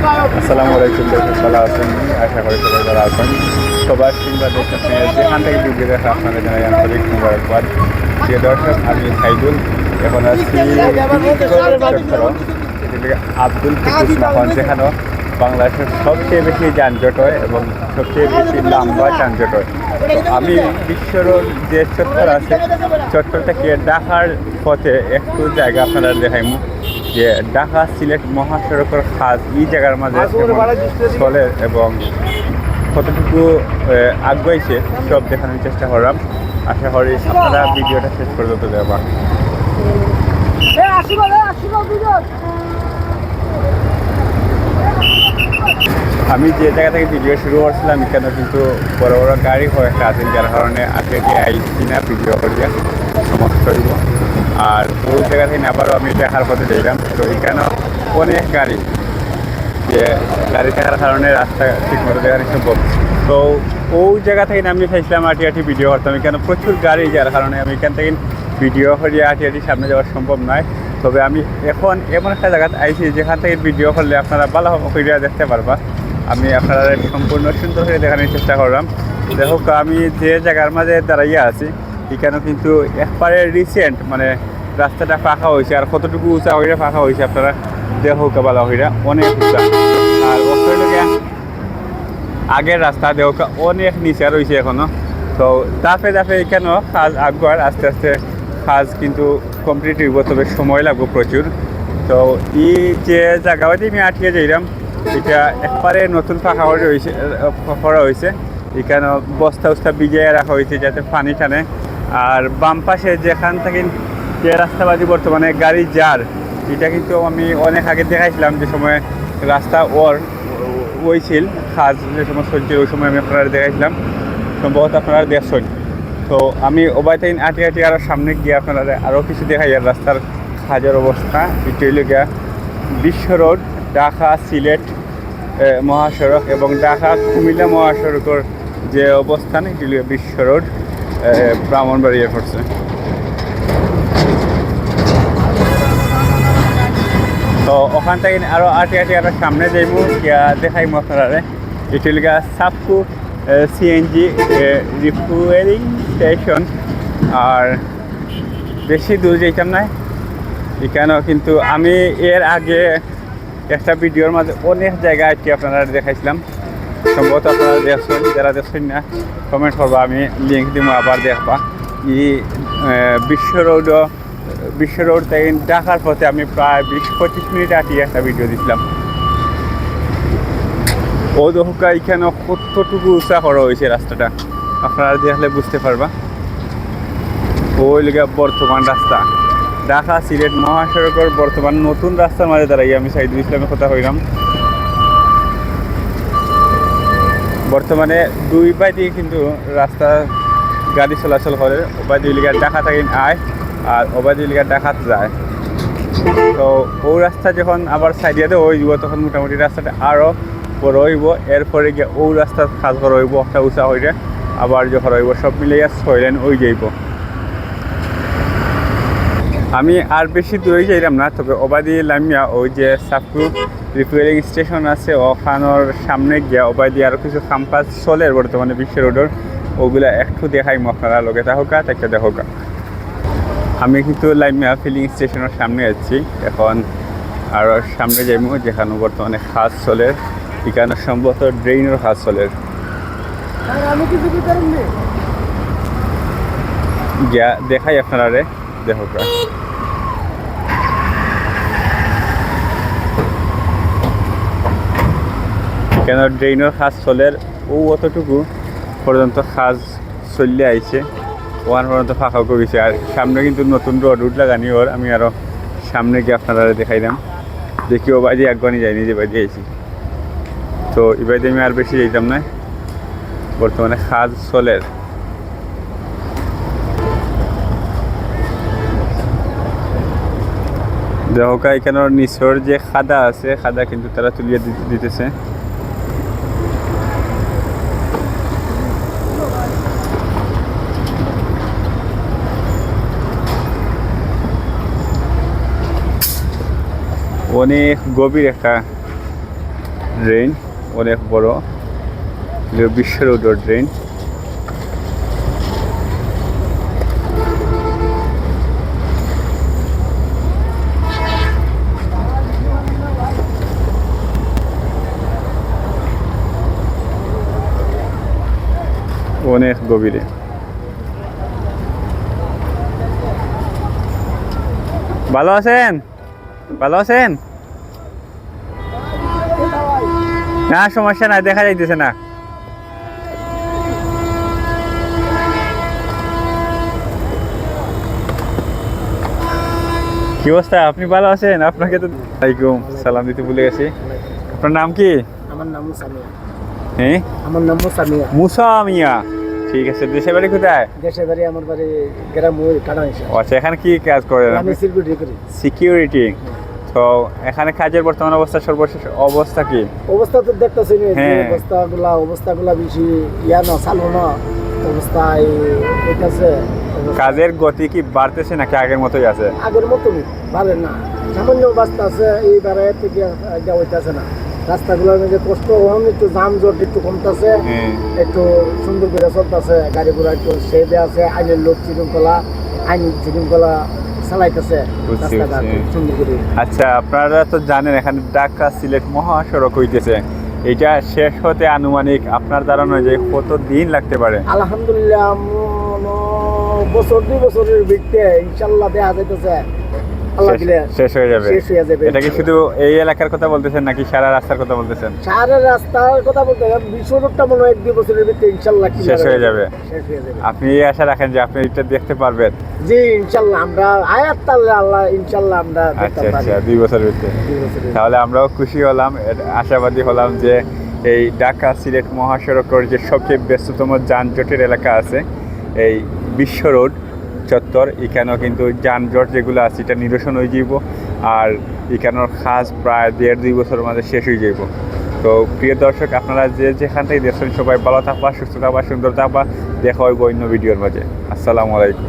আসসালামু আলাইকুম, ভালো আছেন? আশা করি সবাই ভালো আছেন। সবার কিংবা দেশের যেখান থেকে ভিডিও দেখা আপনারা জানাই আন্তরিক মুবারকবাদ। প্রিয় দর্শক, আমি সাইদুল। এখন আছি আব্দুল কুদ্দুস মাখন, যেখানে বাংলাদেশের সবচেয়ে বেশি যানজট হয় এবং সবচেয়ে বেশি লম্বা যানজট হয়। তো আমি বিশ্বর যে চত্বর আছে, চত্বর থেকে ঢাকার পথে একটু জায়গা আপনারা দেখাইমু যে ঢাকা সিলেট মহাসড়কের খাজ এই জায়গার মাঝে চলে এবং কতটুকু আগাইছে সব দেখানোর চেষ্টা করলাম। আশা করি আপনারা ভিডিওটা শেষ পর্যন্ত দেখবেন। আমি যে জায়গা থেকে ভিডিও শুরু করছিলাম এখানে কিন্তু বড় বড় গাড়ি হয় একটা আছে, যার কারণে আগে আইসি না ভিডিও করিয়া সমস্যা হইব। আর ওই জায়গা থেকে আবারও আমি দেখার পথে দেখলাম, তো এখানে অনেক গাড়ি, যে গাড়ি থাকার কারণে রাস্তা ঠিকমতো দেখা সম্ভব। তো ওই জায়গা থেকে আমি চাইছিলাম আটি ভিডিও করতাম, এখানে প্রচুর গাড়ি, যার কারণে আমি এখান থেকে ভিডিও করিয়া আটি সামনে যাওয়া সম্ভব নয়। তবে আমি এখন এমন একটা জায়গাতে আইছি যেখান থেকে ভিডিও করলে আপনারা ভালো করিয়া দেখতে পারবা। আমি আপনারা সম্পূর্ণ সুন্দর করে দেখানোর চেষ্টা করলাম। দেখো, আমি যে জায়গার মাঝে দাঁড়াইয়া আছি এখানেও কিন্তু একবারে রিসেন্ট মানে রাস্তাটা ফাঁকা হয়েছে, আর কতটুকু উঁচা হইয়া ফাঁকা হয়েছে আপনারা দেখো ভালো হইয়া অনেক উঁচা। আর অস্ট্রেলিয়া আগের রাস্তা দেখো অনেক নিচে রয়েছে এখনো। তো দাফে এখানেও কাজ আগবার আস্তে আস্তে কাজ কিন্তু কমপ্লিট হইব, তবে সময় লাগবে প্রচুর। তো এই যে জায়গাতে আমি আটকে যাইলাম এটা একবারে নতুন ফাঁকা করা হয়েছে। এখানে বস্তা ভিজিয়ে রাখা হয়েছে যাতে পানি টানে। আর বাম পাশে যেখান থেকে যে রাস্তাবাদি বর্তমানে গাড়ি যার, এটা কিন্তু আমি অনেক আগে দেখাইছিলাম যে সময় রাস্তা হয়েছিল খাজ যে সময় চলছে, ওই সময় আমি আপনারা দেখাইছিলাম, সম্ভবত আপনারা দেখছেন। তো আমি ওবাই থেকে আটি আরও সামনে গিয়ে আপনারা আরও কিছু দেখাই আর রাস্তার কাজের অবস্থা। এটা হইল গিয়া বিশ্ব রোড, ঢাকা সিলেট মহাসড়ক এবং ঢাকা কুমিল্লা মহাসড়কের যে অবস্থান, এটি হল বিশ্ব রোড, ব্রাহ্মণবাড়িয়া পড়ছে। তো ওখান থেকে আরও আটি আরও সামনে যাইমু গিয়া দেখাইমু আপনারা। এটি হল গিয়া সাপকু সিএনজি রিফুয়েলিং স্টেশন। আর বেশি দূর যাইতাম না এখানেও, কিন্তু আমি এর আগে একটা ভিডিওর মাঝে অনেক জায়গায় আজকে আপনারা দেখাইছিলাম, সম্ভবত আপনারা দেখছেন। যারা দেখছেন না কমেন্ট করবা, আমি লিঙ্ক দিব আবার দেখবা। এই বিশ্ব রোড থেকে ঢাকার পথে আমি প্রায় 20-25 মিনিট আগে একটা ভিডিও দিছিলাম। ও দোকা এখানে কতটুকু উঁচা করা হয়েছে রাস্তাটা, আপনারা দেখলে বুঝতে পারবা। ওই লিগা বর্তমান রাস্তা ঢাকা সিলেট মহাসড়কের বর্তমান নতুন রাস্তার মাঝে দাঁড়াই আমি সাইদুল ইসলামের কথা কইলাম। বর্তমানে দুই পাই দিয়ে কিন্তু রাস্তা গাড়ি চলাচল করে, ওবাই দুই লিগার ঢাকা থেকে আয় আর ওবাই দুই লিগার ঢাকাতে যায়। তো ওই রাস্তা যখন আবার সাইডে হয়ে যাব, তখন মোটামুটি রাস্তাটা আরও বড় হইব। এরপরে গিয়ে ওই রাস্তার কাজ করা হইব, একটা উঁচা হইলে আবার যখন হইব সব মিলিয়ে 6 লেন হয়ে যাইব। আমি আর বেশি দূরে যাইলাম না, তবে ওবাদি লামিয়া ওই যে সাপকু রিফুয়েলিং স্টেশন আছে ওখানোর সামনে গিয়া ওবাদি আরও কিছু কাজ চলে বর্তমানে বিশ্ব রোডের, ওগুলা একটু দেখাই আপনারা লোকে তাহকা একটা দেখোকা। আমি কিন্তু লামিয়া ফিলিং স্টেশনের সামনে আছি এখন, আর সামনে যাইমু যেখানে বর্তমানে কাজ চলে, এখানে সম্ভবত ড্রেইনের কাজ চলে। গিয়া দেখাই আপনারা দেখোকা। কেন ড্রেইনের কাজ চলে অতটুকু পর্যন্ত কাজ চললে আইছে, ওখান পর্যন্ত ফাঁকা করেছে। আর সামনে কিন্তু নতুন রোড লাগানি ওর, আমি আরও সামনে গিয়ে আপনারা দেখাইলাম। দেখি ও বাজে একবারই যাইনি যে বাজে আইছি। তো এবার আমি আর বেশি যাইতাম না, বর্তমানে কাজ চলে। দেখা এখানে নিচর যে খাদা আছে, খাদা কিন্তু তারা তুলিয়ে দিতেছে। অনেক গভীর একটা ড্রেন অনেক বড়, বিশ্ব রোডের ড্রেন। অনেক গভীরে। ভালো আছেন? ভালো আছেন? না সমস্যা নাই, দেখা যাইতেছে না। কি অবস্থা, আপনি ভালো আছেন? আপনাকে তো ওয়ালাইকুম সালাম দিতে ভুলে গেছি। আপনার নাম কি? আমার নাম মুসামিয়া। হ্যাঁ, আমার নাম মুসামিয়া। মুসা মিয়া। ঠিক আছে, দেশের বাড়ি কোথায়? দেশের বাড়ি আমার বাড়ি গ্রাম কাটাইছে। আচ্ছা, এখানে কি কাজ করেন? আমি সিকিউরিটি করি। সিকিউরিটি। তো এখানে কাজের বর্তমান অবস্থা, সর্বশেষ অবস্থা কি? অবস্থা তো দেখতেছি হ্যাঁ। অবস্থাগুলা বেশি না, চালু না অবস্থায় হইতেছে। কাজের গতি কি বাড়তেছে নাকি আগের মতোই আছে? আগের মতনই বাড়ে না, সামান্য বাস্তা আছে, এইবারে থেকে দেওয়া হইতেছে না। রাস্তাগুলোর মধ্যে কষ্ট, একটু যানজট একটু কমতেছে, একটু সুন্দর করে চলতেছে, গাড়ি ঘোড়া একটু সেবে আছে, আইনের লোক আইন শৃঙ্খলা চালাইতেছে রাস্তাঘাট সুন্দর করে। আচ্ছা, আপনারা তো জানেন এখানে ঢাকা সিলেট মহাসড়ক হইতেছে, এটা শেষ হতে আনুমানিক আপনার ধারণা যে কত দিন লাগতে পারে? আলহামদুলিল্লাহ বছর 2 বছরের ভিতরে ইনশাল্লাহ দেখা যাইতেছে শেষ হয়ে যাবে। এটা কি শুধু এই এলাকার কথা বলতেছেন নাকি সারা রাস্তার কথা বলতেছেন? সারা রাস্তার কথা বলতে বিশ্বরোডটা মনে হয় 1-2 বছরের ভিতরে ইনশাল্লাহ শেষ হয়ে যাবে। আপনি এই আশা রাখেন যে আপনি এটা দেখতে পারবেন? জি ইনশাল্লাহ, আমরা আয়াত আল্লাহ ইনশাল্লাহ আমরা দেখতে পারি। আচ্ছা, 2 বছরের ভিতরে। তাহলে আমরাও খুশি হলাম, আশাবাদী হলাম যে এই ঢাকা সিলেট মহাসড়কের যে সবচেয়ে ব্যস্ততম যানজটের এলাকা আছে এই বিশ্ব রোড চত্বর, এখানেও কিন্তু যানজট যেগুলো আছে এটা নিরসন হয়ে যাব, আর এখানের কাজ প্রায় 1.5-2 বছরের মাঝে শেষ হয়ে যাব। তো প্রিয় দর্শক, আপনারা যেখান থেকে দেখছেন সবাই ভালো থাকবা, সুস্থ থাকবা, সুন্দর থাকবা। দেখা হইব অন্য ভিডিওর মাঝে। আসসালামু আলাইকুম।